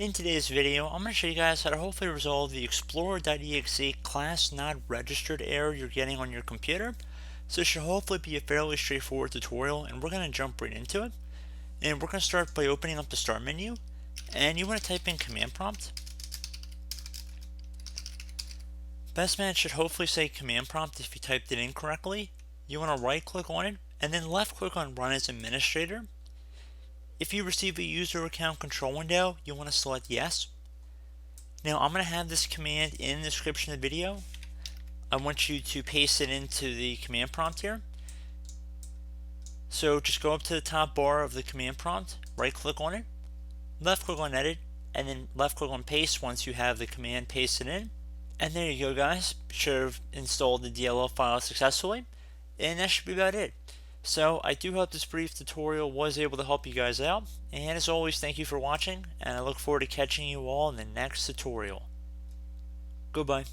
In today's video, I'm going to show you guys how to hopefully resolve the Explorer.exe class not registered error you're getting on your computer. So it should hopefully be a fairly straightforward tutorial, and we're going to jump right into it. And we're going to start by opening up the start menu, and you want to type in command prompt. Best match should hopefully say command prompt if you typed it incorrectly. You want to right click on it and then left click on run as administrator. If you receive a user account control window, you want to select yes. Now I'm going to have this command in the description of the video. I want you to paste it into the command prompt here. So just go up to the top bar of the command prompt, right click on it, left click on edit, and then left click on paste once you have the command pasted in. And there you go, guys. Should have installed the DLL file successfully. And that should be about it. So I do hope this brief tutorial was able to help you guys out. And as always, thank you for watching, and I look forward to catching you all in the next tutorial. Goodbye.